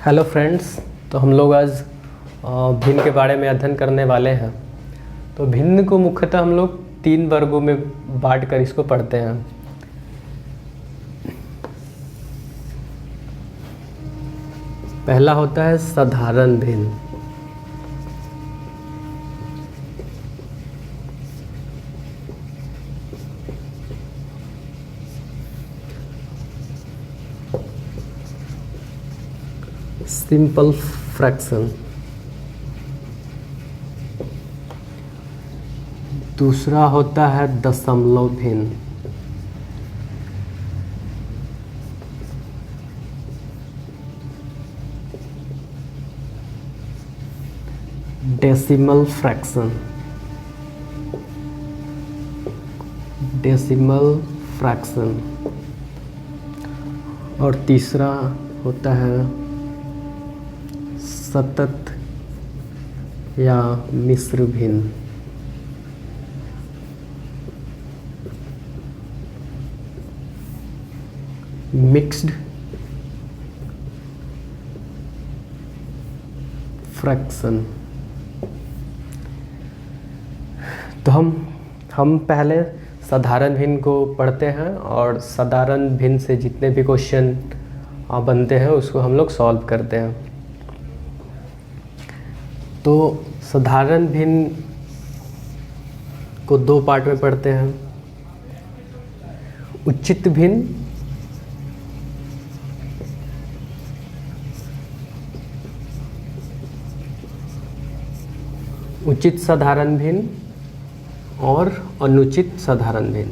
Hello friends. तो हम लोग आज भिन्न के बारे में अध्ययन करने वाले हैं। तो भिन्न को मुख्यतः हम लोग 3 वर्गों में बांट कर इसको पढ़ते हैं। पहला होता है साधारण भिन्न। Simple fraction. दूसरा होता है दशमलव भिन्न। Decimal fraction. Decimal fraction. और तीसरा होता है सतत या मिश्र भिन्न। Mixed fraction. तो हम पहले साधारण भिन्न को पढ़ते हैं और साधारण भिन्न से जितने भी क्वेश्चन बनते हैं उसको हम लोग सॉल्व करते हैं। तो साधारण भिन्न को 2 पार्ट में पढ़ते हैं। उचित भिन्न उचित साधारण भिन्न और अनुचित साधारण भिन्न।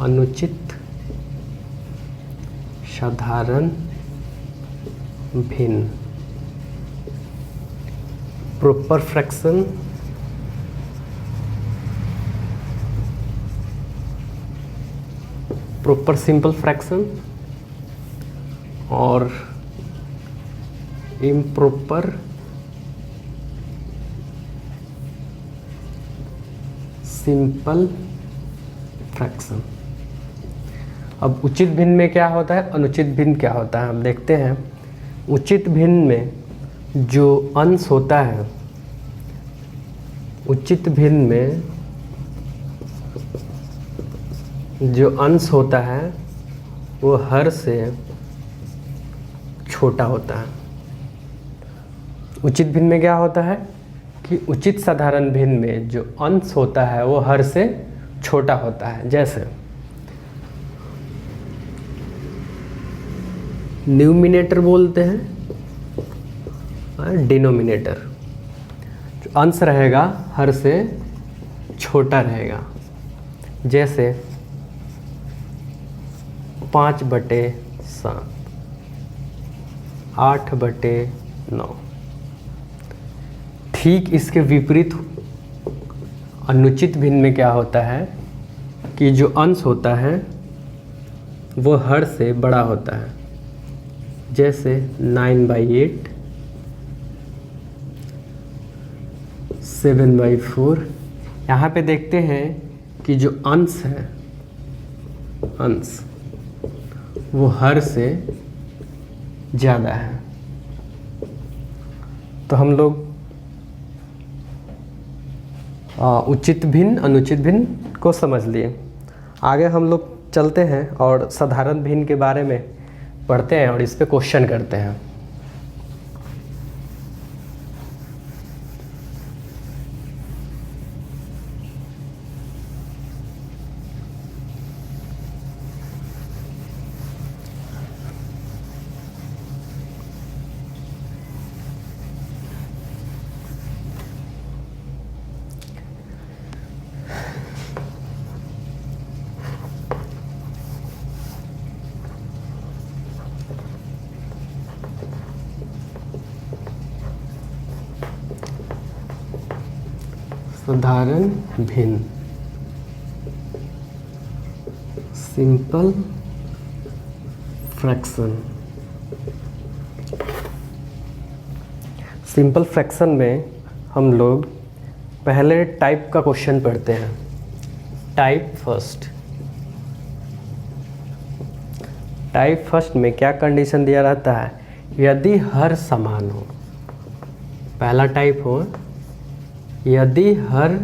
अनुचित साधारण भिन्न। Proper fraction. Proper simple fraction और इम्प्रॉपर सिंपल फ्रैक्शन। अब उचित भिन्न में क्या होता है, अनुचित भिन्न क्या होता है, हम देखते हैं। उचित भिन्न में जो अंश होता है, उचित भिन्न में जो अंश होता है वो हर से छोटा होता है। उचित भिन्न में क्या होता है कि उचित साधारण भिन्न में जो अंश होता है वो हर से छोटा होता है। जैसे न्यूमिनेटर बोलते हैं, डिनोमिनेटर। जो अंश रहेगा हर से छोटा रहेगा। जैसे 5/7, 8/9। ठीक इसके विपरीत अनुचित भिन्न में क्या होता है कि जो अंश होता है वो हर से बड़ा होता है। जैसे 9/8, 7/4। यहाँ पे देखते हैं कि जो अंश है, अंश वो हर से ज़्यादा है। तो हम लोग उचित भिन्न अनुचित भिन्न को समझ लिए। आगे हम लोग चलते हैं और साधारण भिन्न के बारे में पढ़ते हैं और इस पे क्वेश्चन करते हैं। साधारण भिन्न, सिंपल फ्रैक्शन। सिंपल फ्रैक्शन में हम लोग पहले टाइप का क्वेश्चन पढ़ते हैं। Type first. टाइप फर्स्ट में क्या कंडीशन दिया रहता है, यदि हर समान हो। पहला टाइप हो यदि हर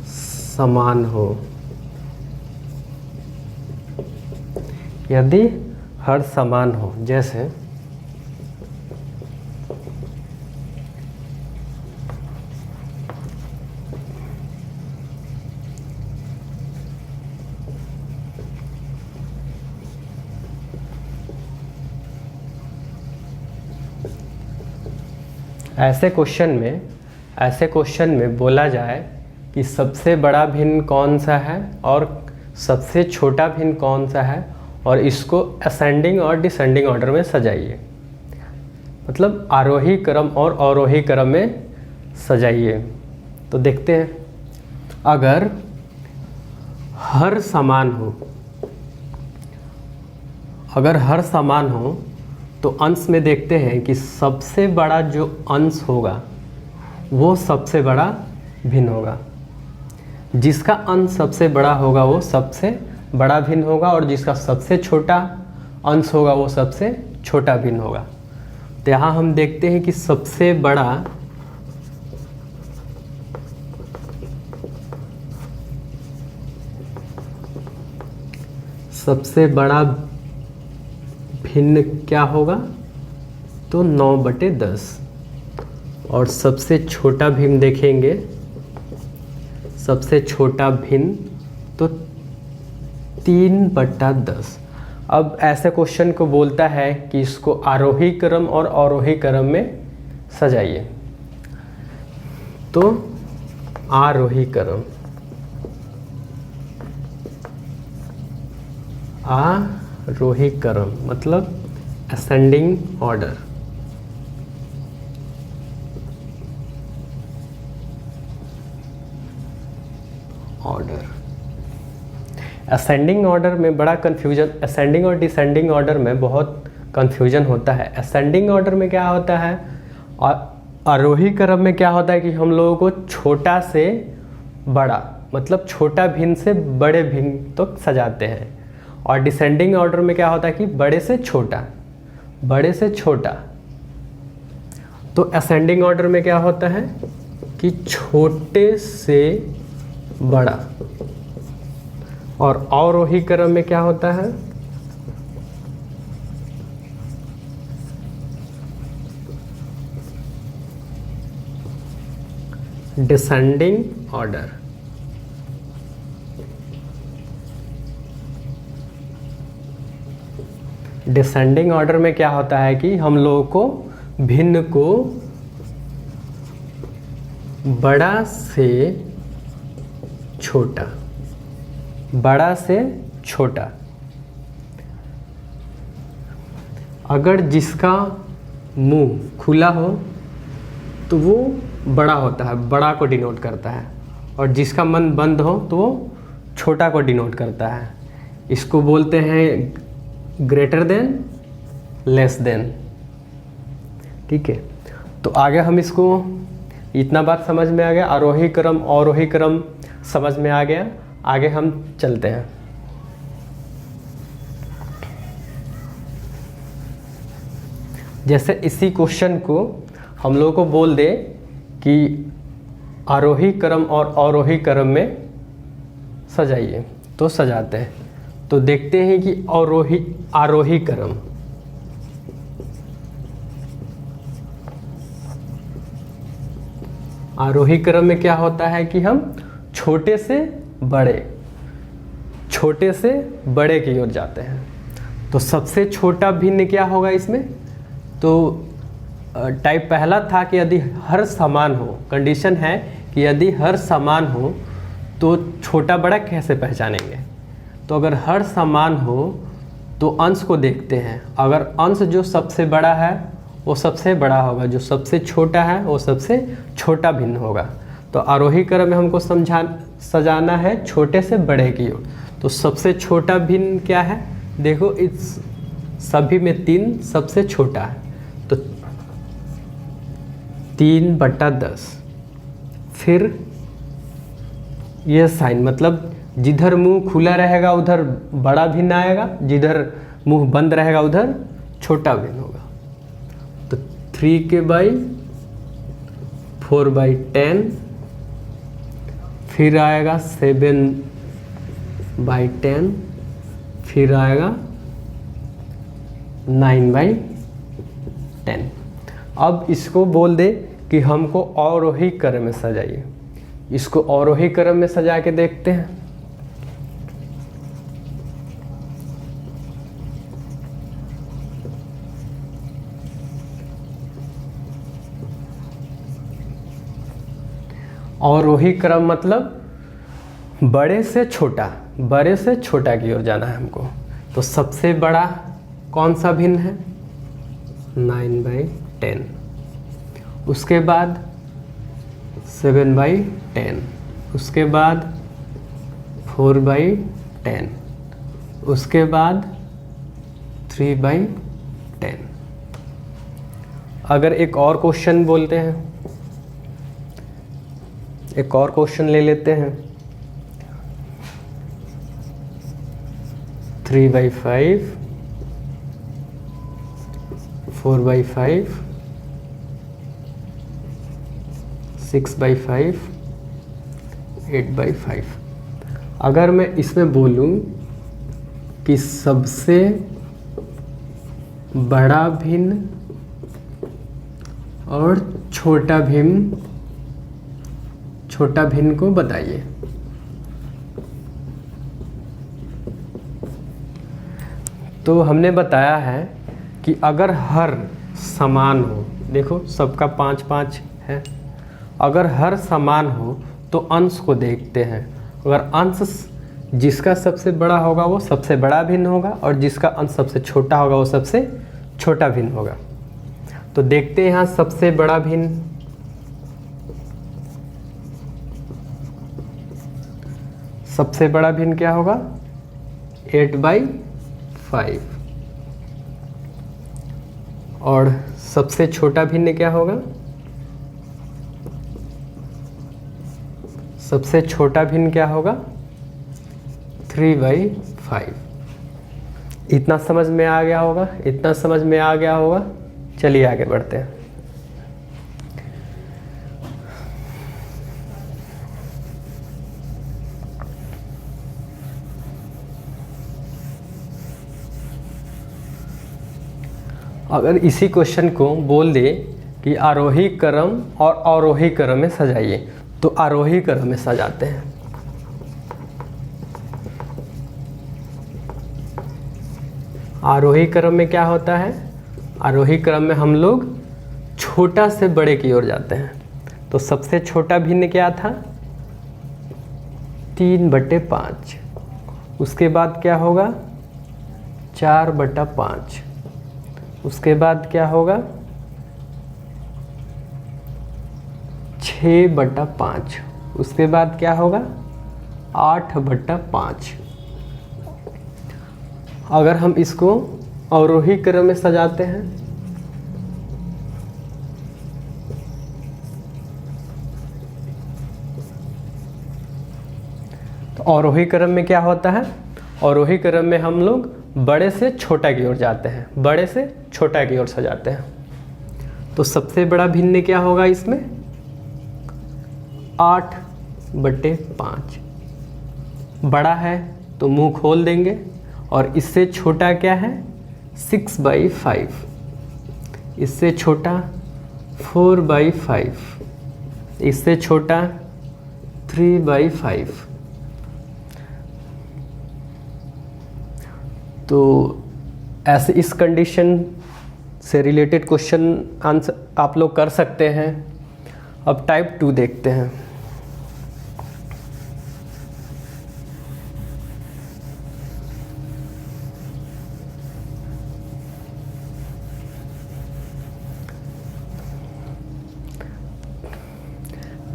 समान हो, यदि हर समान हो। जैसे ऐसे क्वेश्चन में बोला जाए कि सबसे बड़ा भिन्न कौन सा है और सबसे छोटा भिन्न कौन सा है, और इसको असेंडिंग और डिसेंडिंग ऑर्डर में सजाइए। मतलब आरोही क्रम और अवरोही क्रम में सजाइए। तो देखते हैं, अगर हर समान हो, अगर हर समान हो तो अंश में देखते हैं कि सबसे बड़ा जो अंश होगा वो सबसे बड़ा भिन्न होगा। जिसका अंश सबसे बड़ा होगा वो सबसे बड़ा भिन्न होगा, और जिसका सबसे छोटा अंश होगा वो सबसे छोटा भिन्न होगा। तो यहाँ हम देखते हैं कि सबसे बड़ा भिन्न क्या होगा, तो 9/10, और सबसे छोटा भिन्न देखेंगे, सबसे छोटा भिन्न तो 3/10। अब ऐसे क्वेश्चन को बोलता है कि इसको आरोही क्रम और अवरोही क्रम में सजाइए। तो आरोही क्रम, आरोही क्रम मतलब असेंडिंग ऑर्डर। असेंडिंग ऑर्डर में बड़ा कन्फ्यूजन, असेंडिंग और डिसेंडिंग ऑर्डर में बहुत कन्फ्यूजन होता है। असेंडिंग ऑर्डर में क्या होता है और आरोही क्रम में क्या होता है कि हम लोगों को छोटा से बड़ा, मतलब छोटा भिन्न से बड़े भिन्न तो सजाते हैं। और डिसेंडिंग ऑर्डर में क्या होता है कि बड़े से छोटा, बड़े से छोटा। तो असेंडिंग ऑर्डर में क्या होता है कि छोटे से बड़ा, और अवरोही क्रम में क्या होता है, डिसेंडिंग ऑर्डर। डिसेंडिंग ऑर्डर में क्या होता है कि हम लोगों को भिन्न को बड़ा से छोटा, बड़ा से छोटा। अगर जिसका मुंह खुला हो तो वो बड़ा होता है, बड़ा को डिनोट करता है, और जिसका मन बंद हो तो वो छोटा को डिनोट करता है। इसको बोलते हैं ग्रेटर देन, लेस देन। ठीक है, तो आगे हम इसको, इतना बात समझ में आ गया, आरोही क्रम अवरोही क्रम समझ में आ गया। आगे हम चलते हैं। जैसे इसी क्वेश्चन को हम लोगों को बोल दे कि आरोही क्रम और अवरोही क्रम में सजाइए, तो सजाते हैं। तो देखते हैं कि आरोही क्रम, आरोही क्रम में क्या होता है कि हम छोटे से बड़े, छोटे से बड़े की ओर जाते हैं। तो सबसे छोटा भिन्न क्या होगा इसमें, तो टाइप पहला था कि यदि हर समान हो, कंडीशन है कि यदि हर समान हो तो छोटा बड़ा कैसे पहचानेंगे। तो अगर हर समान हो तो अंश को देखते हैं, अगर अंश जो सबसे बड़ा है वो सबसे बड़ा होगा, जो सबसे छोटा है वो सबसे छोटा भिन्न होगा। तो आरोही क्रम में हमको सजाना है छोटे से बड़े की ओर। तो सबसे छोटा भिन्न क्या है, देखो इस सभी में 3 सबसे छोटा है, तो 3/10। फिर ये साइन, मतलब जिधर मुंह खुला रहेगा उधर बड़ा भिन्न आएगा, जिधर मुंह बंद रहेगा उधर छोटा भिन्न होगा। तो 3/4/10, फिर आएगा 7/10, फिर आएगा 9/10। अब इसको बोल दे कि हमको अवरोही क्रम में सजाइए। इसको अवरोही क्रम में सजा के देखते हैं। अवरोही क्रम मतलब बड़े से छोटा, बड़े से छोटा की ओर जाना है हमको। तो सबसे बड़ा कौन सा भिन्न है? 9/10। उसके बाद 7/10, उसके बाद 4/10, उसके बाद 3/10। अगर एक और क्वेश्चन बोलते हैं, एक और क्वेश्चन ले लेते हैं। 3/5, 4/5, 6/5, 8/5। अगर मैं इसमें बोलूं कि सबसे बड़ा भिन्न और छोटा भिन्न को बताइए, तो हमने बताया है कि अगर हर समान हो, देखो सबका 5-5 है, अगर हर समान हो तो अंश को देखते हैं। अगर अंश जिसका सबसे बड़ा होगा वो सबसे बड़ा भिन्न होगा, और जिसका अंश सबसे छोटा होगा वो सबसे छोटा भिन्न होगा। तो देखते हैं यहाँ सबसे बड़ा भिन्न, सबसे बड़ा भिन्न क्या होगा? 8/5। और सबसे छोटा भिन्न क्या होगा? सबसे छोटा भिन्न क्या होगा? 3/5। इतना समझ में आ गया होगा, इतना समझ में आ गया होगा। चलिए आगे बढ़ते हैं। अगर इसी क्वेश्चन को बोल दे कि आरोही क्रम और अवरोही क्रम में सजाइए, तो आरोही क्रम में सजाते हैं। आरोही क्रम में क्या होता है? आरोही क्रम में हम लोग छोटा से बड़े की ओर जाते हैं। तो सबसे छोटा भिन्न क्या था? 3/5। उसके बाद क्या होगा? 4/5। उसके बाद क्या होगा? 6/5। उसके बाद क्या होगा? 8/5। अगर हम इसको अवरोही क्रम में सजाते हैं, तो अवरोही क्रम में क्या होता है? अवरोही क्रम में हम लोग बड़े से छोटा की ओर जाते हैं, बड़े से छोटा की ओर सजाते हैं। तो सबसे बड़ा भिन्न क्या होगा इसमें? 8/5। बड़ा है तो मुंह खोल देंगे, और इससे छोटा क्या है? 6/5। इससे छोटा 4/5। इससे छोटा 3/5। तो ऐसे इस कंडीशन से रिलेटेड क्वेश्चन आंसर आप लोग कर सकते हैं। अब टाइप 2 देखते हैं।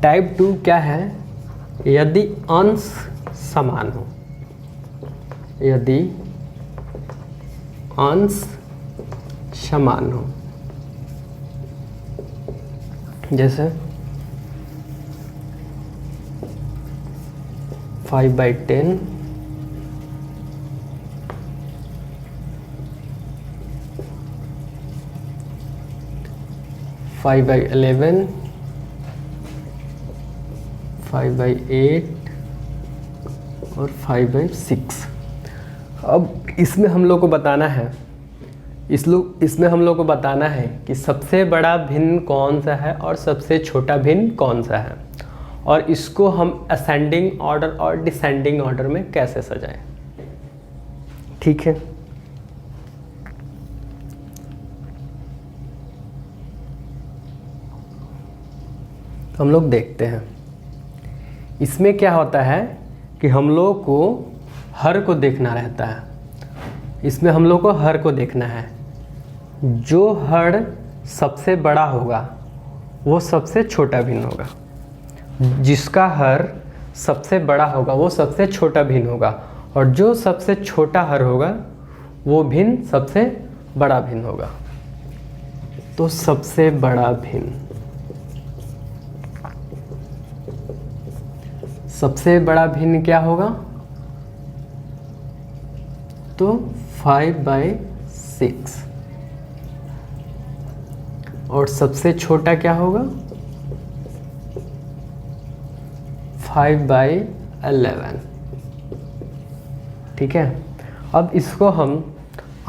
टाइप 2 क्या है? यदि अंश समान हो, यदि अंश समान हो, जैसे 5/10, 5/11, 5/8 और 5/6। अब इसमें हम लोग को बताना है, इसमें हम लोग को बताना है कि सबसे बड़ा भिन्न कौन सा है और सबसे छोटा भिन्न कौन सा है, और इसको हम असेंडिंग ऑर्डर और डिसेंडिंग ऑर्डर में कैसे सजाएं। ठीक है, तो हम लोग देखते हैं इसमें क्या होता है कि हम लोग को हर को देखना रहता है। इसमें हम लोग को हर को देखना है, जो हर सबसे बड़ा होगा वो सबसे छोटा भिन्न होगा, जिसका हर सबसे बड़ा होगा वो सबसे छोटा भिन्न होगा, और जो सबसे छोटा हर होगा वो भिन्न सबसे बड़ा भिन्न होगा। तो सबसे बड़ा भिन्न, सबसे बड़ा भिन्न क्या होगा? तो 5/6। और सबसे छोटा क्या होगा? 5/11। ठीक है, अब इसको हम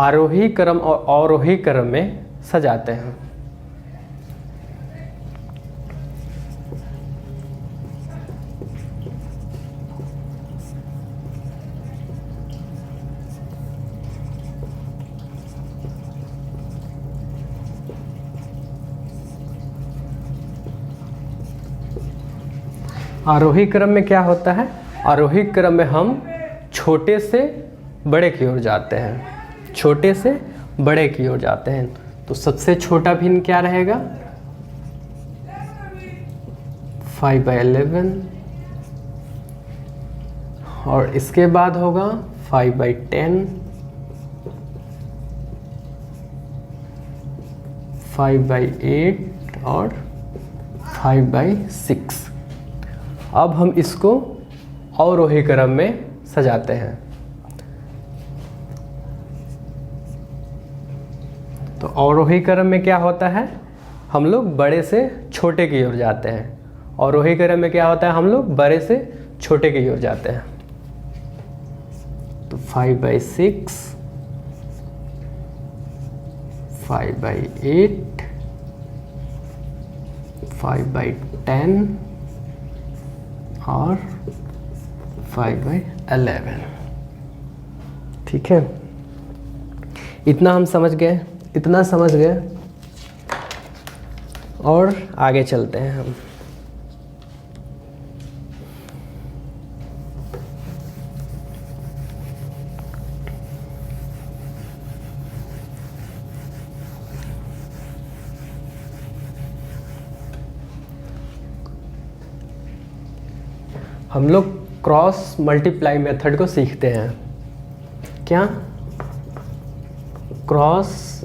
आरोही क्रम और अवरोही क्रम में सजाते हैं। आरोही क्रम में क्या होता है? आरोही क्रम में हम छोटे से बड़े की ओर जाते हैं, छोटे से बड़े की ओर जाते हैं। तो सबसे छोटा भिन्न क्या रहेगा? 5/11, और इसके बाद होगा 5/10, 5/8 और 5/6। अब हम इसको अवरोही क्रम में सजाते हैं। तो अवरोही क्रम में क्या होता है? हम लोग बड़े से छोटे की ओर जाते हैं। अवरोही क्रम में क्या होता है? हम लोग बड़े से छोटे की ओर जाते हैं। तो 5/6, 5/8, 5/10 और 5/11। ठीक है, इतना हम समझ गए, इतना समझ गए, और आगे चलते हैं हम। हम लोग क्रॉस मल्टीप्लाई मेथड को सीखते हैं। क्या? क्रॉस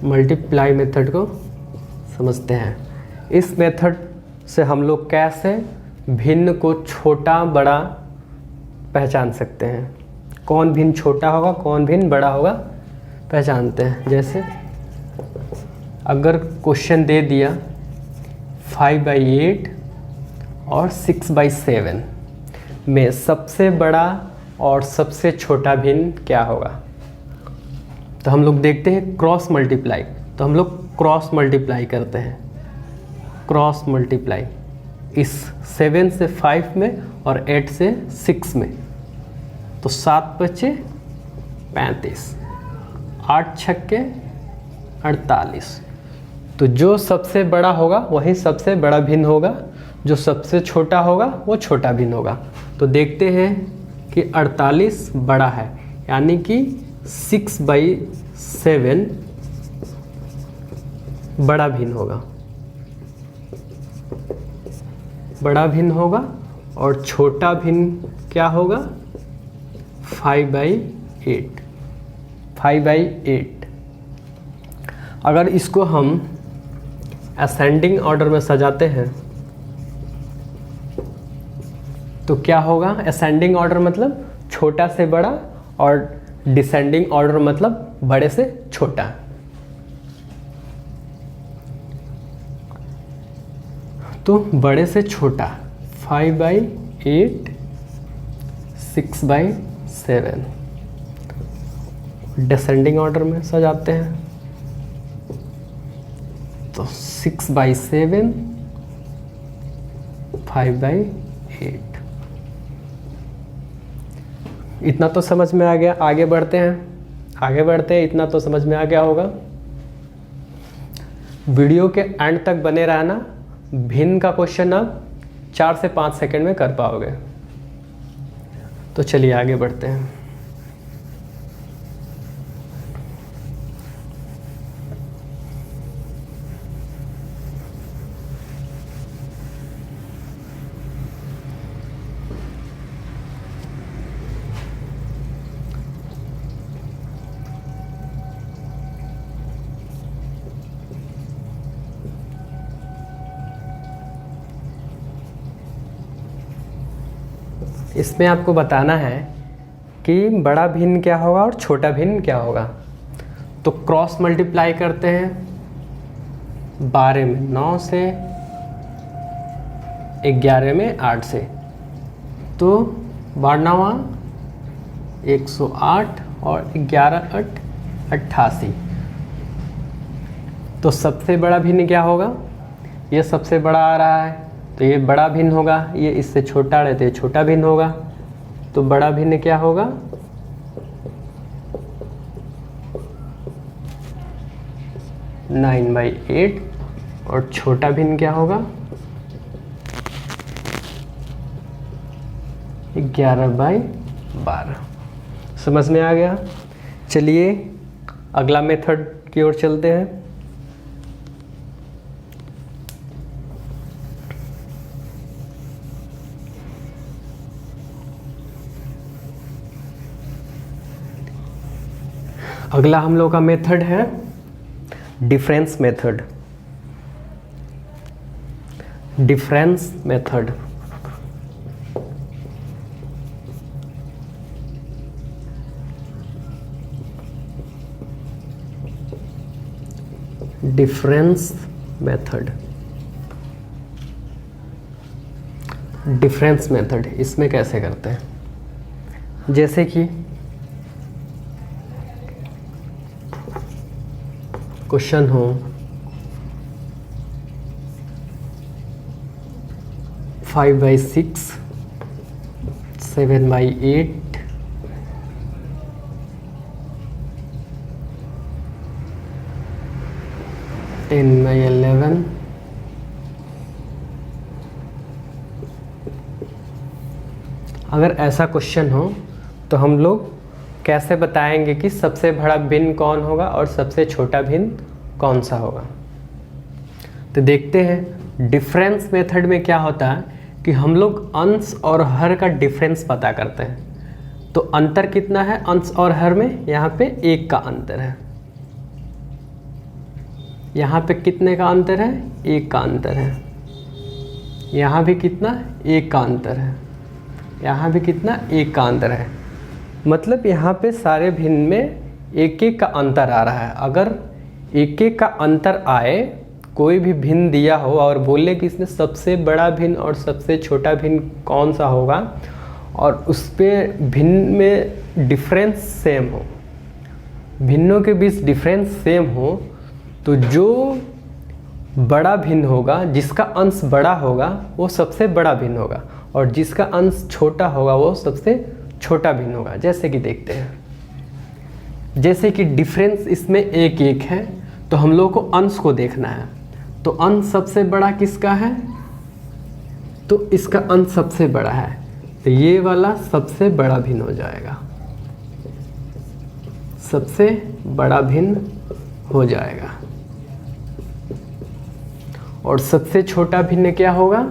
मल्टीप्लाई मेथड को समझते हैं। इस मेथड से हम लोग कैसे भिन्न को छोटा बड़ा पहचान सकते हैं, कौन भिन्न छोटा होगा कौन भिन्न बड़ा होगा पहचानते हैं। जैसे अगर क्वेश्चन दे दिया 5/8 और 6/7 में सबसे बड़ा और सबसे छोटा भिन्न क्या होगा, तो हम लोग देखते हैं क्रॉस मल्टीप्लाई। तो हम लोग क्रॉस मल्टीप्लाई करते हैं, क्रॉस मल्टीप्लाई इस 7 से 5 में और 8 से 6 में। तो 7×5 35, 8×6 48। तो जो सबसे बड़ा होगा वही सबसे बड़ा भिन्न होगा, जो सबसे छोटा होगा वो छोटा भिन्न होगा। तो देखते हैं कि 48 बड़ा है, यानी कि 6/7 बड़ा भिन्न होगा, बड़ा भिन्न होगा। और छोटा भिन्न क्या होगा? 5/8, 5/8। अगर इसको हम असेंडिंग ऑर्डर में सजाते हैं तो क्या होगा? असेंडिंग ऑर्डर मतलब छोटा से बड़ा, और डिसेंडिंग ऑर्डर मतलब बड़े से छोटा। तो बड़े से छोटा 5/8 6/7 डिसेंडिंग ऑर्डर में सजाते हैं। तो 6/7 5/8 इतना तो समझ में आ गया। आगे बढ़ते हैं, इतना तो समझ में आ गया होगा। वीडियो के एंड तक बने रहना, भिन्न का क्वेश्चन आप 4 से 5 सेकंड में कर पाओगे। तो चलिए आगे बढ़ते हैं। इसमें आपको बताना है कि बड़ा भिन्न क्या होगा और छोटा भिन्न क्या होगा। तो क्रॉस मल्टीप्लाई करते हैं 12 में 9 से, 11 में 8 से, तो 12 108 और 11 8 88। तो सबसे बड़ा भिन्न क्या होगा? ये सबसे बड़ा आ रहा है तो ये बड़ा भिन्न होगा, ये इससे छोटा रहते हैं छोटा भिन्न होगा। तो बड़ा भिन्न क्या होगा? 9/8 और छोटा भिन्न क्या होगा? 11/12। समझ में आ गया? चलिए अगला मेथड की ओर चलते हैं। अगला हम लोग का मेथड है difference method. Difference method difference method difference method इसमें कैसे करते हैं? जैसे कि क्वेश्चन हो 5/6 7/8 10/11 अगर ऐसा क्वेश्चन हो तो हम लोग कैसे बताएंगे कि सबसे बड़ा भिन्न कौन होगा और सबसे छोटा भिन्न कौन सा होगा? तो देखते हैं डिफरेंस मेथड में क्या होता है कि हम लोग अंश और हर का डिफरेंस पता करते हैं। तो अंतर कितना है अंश और हर में? यहाँ पे 1 का अंतर है। यहाँ पे कितने का अंतर है? 1 का अंतर है। यहाँ भी कितना? 1 का अंतर है। यहाँ भी कितना? 1 का अंतर है। मतलब यहाँ पे सारे भिन्न में 1-1 का अंतर आ रहा है। अगर 1-1 का अंतर आए, कोई भी भिन्न दिया हो और बोले कि इसमें सबसे बड़ा भिन्न और सबसे छोटा भिन्न कौन सा होगा और उस पे भिन्न में डिफरेंस सेम हो, भिन्नों के बीच डिफरेंस सेम हो, तो जो बड़ा भिन्न होगा, जिसका अंश बड़ा होगा वो सबसे बड़ा भिन्न होगा और जिसका अंश छोटा होगा वो सबसे छोटा भिन्न होगा। जैसे कि देखते हैं, जैसे कि डिफरेंस इसमें 1-1 है तो हम लोग को अंश को देखना है। तो अंश सबसे बड़ा किसका है? तो इसका अंश सबसे बड़ा है, तो ये वाला सबसे बड़ा भिन्न हो जाएगा, सबसे बड़ा भिन्न हो जाएगा। और सबसे छोटा भिन्न क्या होगा?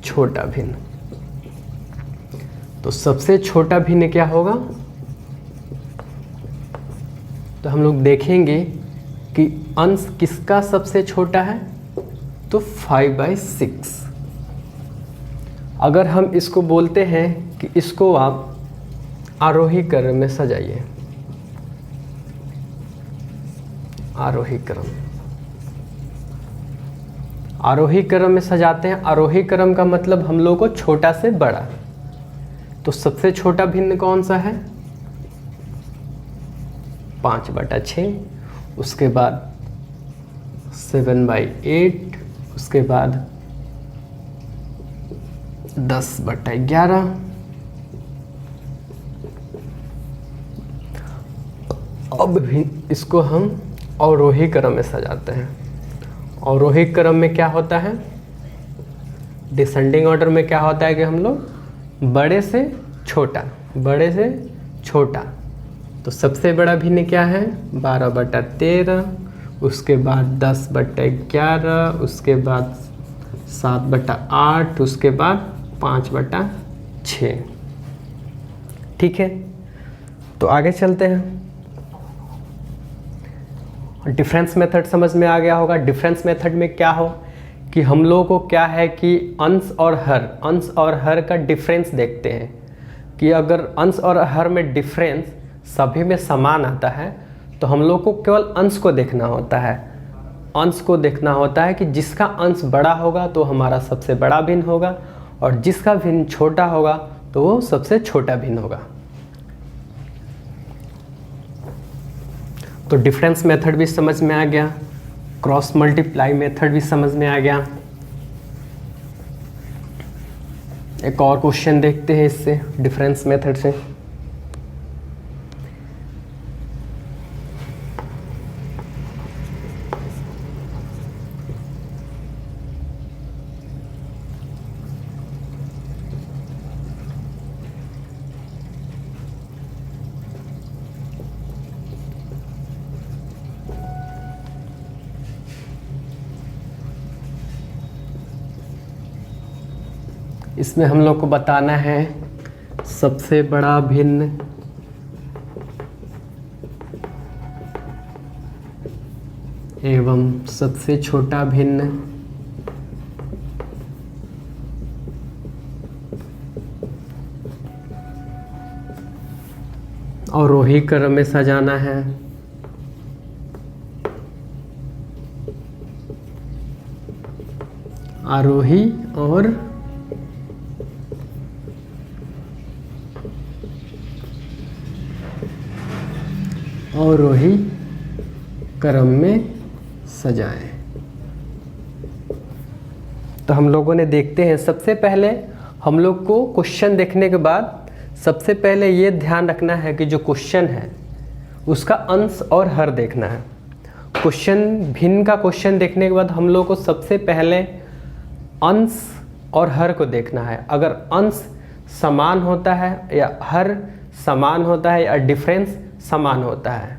छोटा भिन्न। तो सबसे छोटा भिन्न क्या होगा? तो हम लोग देखेंगे कि अंश किसका सबसे छोटा है? तो 5/6। अगर हम इसको बोलते हैं कि इसको आप आरोही क्रम में सजाइए, आरोही क्रम। आरोही क्रम में सजाते हैं। आरोही क्रम का मतलब हम लोग को छोटा से बड़ा। तो सबसे छोटा भिन्न कौन सा है? 5/6, उसके बाद 7/8, उसके बाद 10/11। अब भी इसको हम अवरोही क्रम में सजाते हैं। अवरोही क्रम में क्या होता है? डिसेंडिंग ऑर्डर में क्या होता है कि हम लोग बड़े से छोटा, बड़े से छोटा। तो सबसे बड़ा भिन्न क्या है? 12/13, उसके बाद 10/11, उसके बाद 7/8, उसके बाद 5/6। ठीक है, तो आगे चलते हैं। डिफरेंस मेथड समझ में आ गया होगा। डिफरेंस मेथड में क्या हो कि हम लोगों को क्या है कि अंश और हर का डिफरेंस देखते हैं कि अगर अंश और हर में डिफरेंस सभी में समान आता है तो हम लोग को केवल अंश को देखना होता है। अंश को देखना होता है कि जिसका अंश बड़ा होगा तो हमारा सबसे बड़ा भिन्न होगा, और जिसका भिन्न छोटा होगा तो वो सबसे छोटा भिन्न होगा। तो डिफरेंस मेथड भी समझ में आ गया, क्रॉस मल्टीप्लाई मेथड भी समझ में आ गया। एक और क्वेश्चन देखते हैं इससे, डिफरेंस मेथड से। इसमें हम लोग को बताना है सबसे बड़ा भिन्न एवं सबसे छोटा भिन्न अवरोही क्रम में सजाना है। आरोही और अवरोही क्रम में सजाएं। तो हम लोगों ने देखते हैं, सबसे पहले हम लोग को क्वेश्चन देखने के बाद सबसे पहले ये ध्यान रखना है कि जो क्वेश्चन है उसका अंश और हर देखना है। क्वेश्चन भिन्न का क्वेश्चन देखने के बाद हम लोग को सबसे पहले अंश और हर को देखना है। अगर अंश समान होता है या हर समान होता है या डिफरेंस समान होता है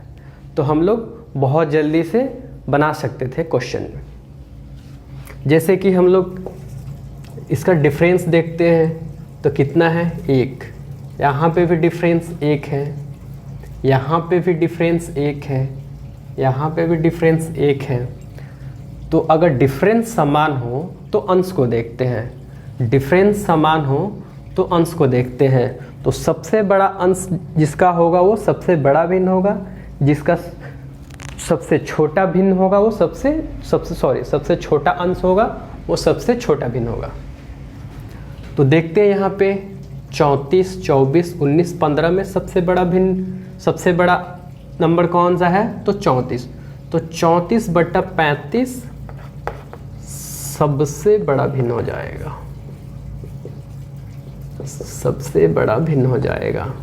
तो हम लोग बहुत जल्दी से बना सकते थे क्वेश्चन में। जैसे कि हम लोग इसका डिफरेंस देखते हैं तो कितना है? 1। यहाँ पे भी डिफरेंस 1 है, यहाँ पे भी डिफरेंस 1 है, यहाँ पे भी डिफरेंस 1 है। तो अगर डिफरेंस समान हो तो अंश को देखते हैं, डिफरेंस समान हो तो अंश को देखते हैं। तो सबसे बड़ा अंश जिसका होगा वो सबसे बड़ा भिन्न होगा, जिसका सबसे छोटा भिन्न होगा वो सबसे छोटा अंश होगा वो सबसे छोटा भिन्न होगा। तो देखते हैं यहाँ पे 34, 24, 19, 15 में सबसे बड़ा नंबर कौन सा है? तो 34। तो 34/35 सबसे बड़ा भिन्न हो जाएगा, सबसे बड़ा भिन्न हो जाएगा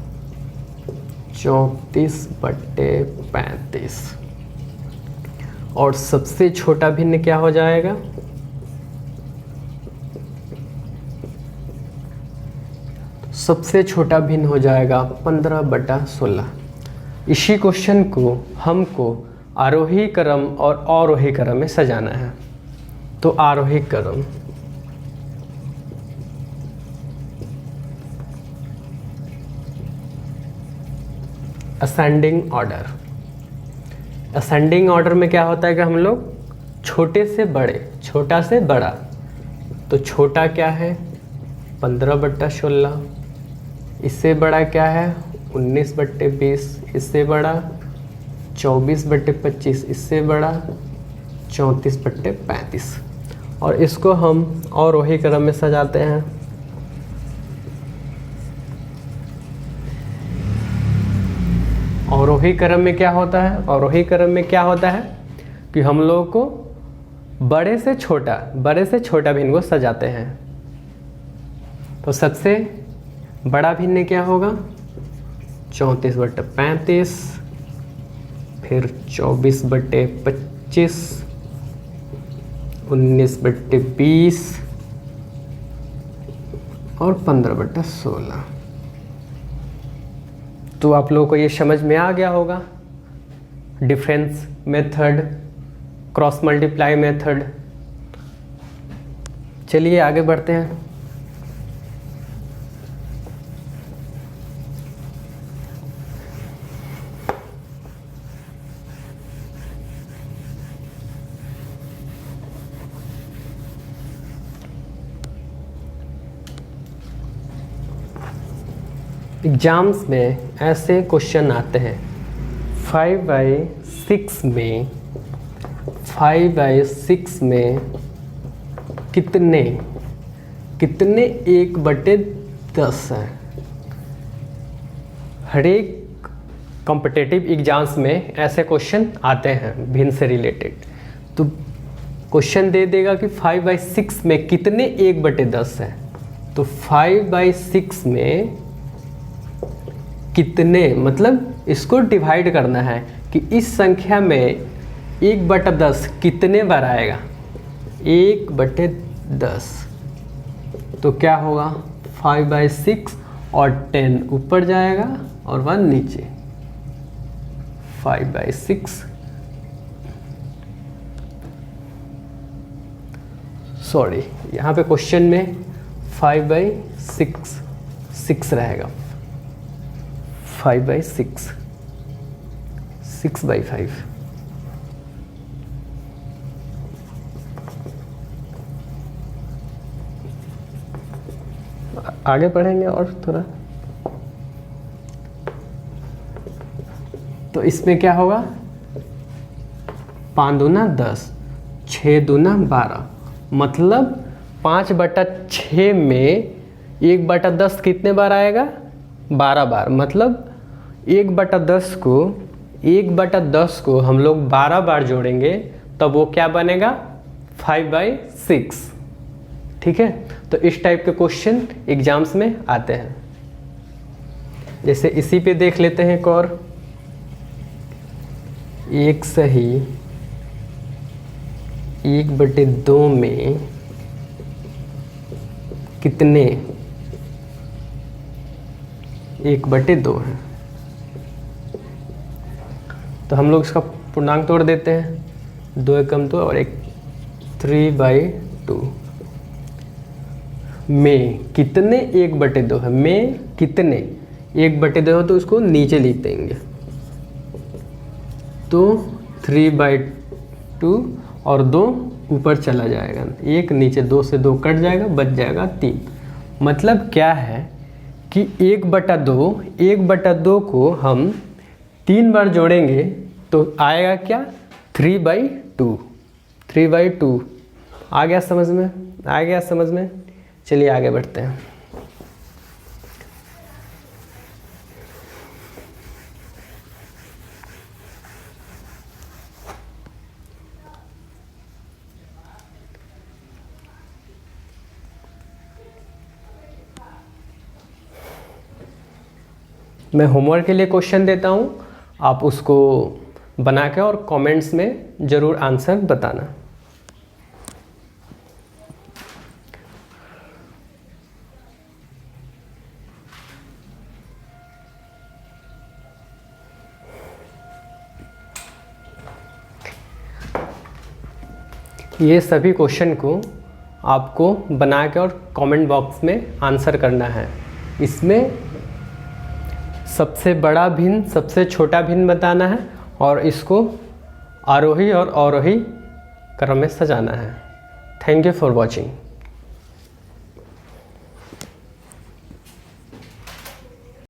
34/35। और सबसे छोटा भिन्न क्या हो जाएगा? सबसे छोटा भिन्न हो जाएगा 15/16। इसी क्वेश्चन को हमको आरोही क्रम और अवरोही क्रम में सजाना है। तो आरोही क्रम, असेंडिंग ऑर्डर। असेंडिंग ऑर्डर में क्या होता है कि हम लोग छोटे से बड़े, छोटा से बड़ा। तो छोटा क्या है? 15/16। इससे बड़ा क्या है? 19/20। इससे बड़ा 24/25। इससे बड़ा 34/35। और इसको हम अवरोही क्रम में सजाते हैं। अवरोही क्रम में क्या होता है? अवरोही क्रम में क्या होता है कि हम लोग को बड़े से छोटा भिन्न को सजाते हैं। तो सबसे बड़ा भिन्न क्या होगा? 34/35, फिर 24/25, 19/20 और 15/16। तो आप लोगों को ये समझ में आ गया होगा difference method, cross multiply method. चलिए आगे बढ़ते हैं। एग्जाम्स में ऐसे क्वेश्चन आते हैं 5/6 में कितने 1/10 हैं। हर एक कॉम्पिटिटिव एग्जाम्स में ऐसे क्वेश्चन आते हैं भिन्न से रिलेटेड। तो क्वेश्चन दे देगा कि 5/6 में कितने 1/10 हैं। तो 5/6 में कितने, मतलब इसको डिवाइड करना है कि इस संख्या में 1/10 कितने बार आएगा। 1/10 तो क्या होगा? 5/6 और 10 ऊपर जाएगा और 1 नीचे। 5/6 सॉरी, यहाँ पे क्वेश्चन में 5/6 रहेगा। 5/6 6/5। आगे पढ़ेंगे और थोड़ा। तो इसमें क्या होगा? 5 दूना 10, 6 दूना 12, मतलब 5/6 में 1/10 कितने बार आएगा? 12 बार। मतलब 1/10 को हम लोग 12 बार जोड़ेंगे तब वो क्या बनेगा? 5/6। ठीक है, तो इस टाइप के क्वेश्चन एग्जाम्स में आते हैं। जैसे इसी पे देख लेते हैं एक और। 1 सही 1/2 में कितने 1/2 है। तो हम लोग इसका पूर्णांक तोड़ देते हैं। 2 एकम 2 और 1 3/2 में कितने 1/2 है। में कितने 1/2 है, तो इसको नीचे लिख देंगे। तो 3/2 और 2 ऊपर चला जाएगा, 1 नीचे, 2 से 2 कट जाएगा, बच जाएगा 3। मतलब क्या है कि 1/2 को हम 3 बार जोड़ेंगे तो आएगा क्या? 3/2। आ गया समझ में? आ गया समझ में? चलिए आगे बढ़ते हैं। मैं होमवर्क के लिए क्वेश्चन देता हूँ, आप उसको बना के और कमेंट्स में ज़रूर आंसर बताना। ये सभी क्वेश्चन को आपको बना के और कमेंट बॉक्स में आंसर करना है। इसमें सबसे बड़ा भिन्न, सबसे छोटा भिन्न बताना है और इसको आरोही और अवरोही क्रम में सजाना है। Thank you for watching.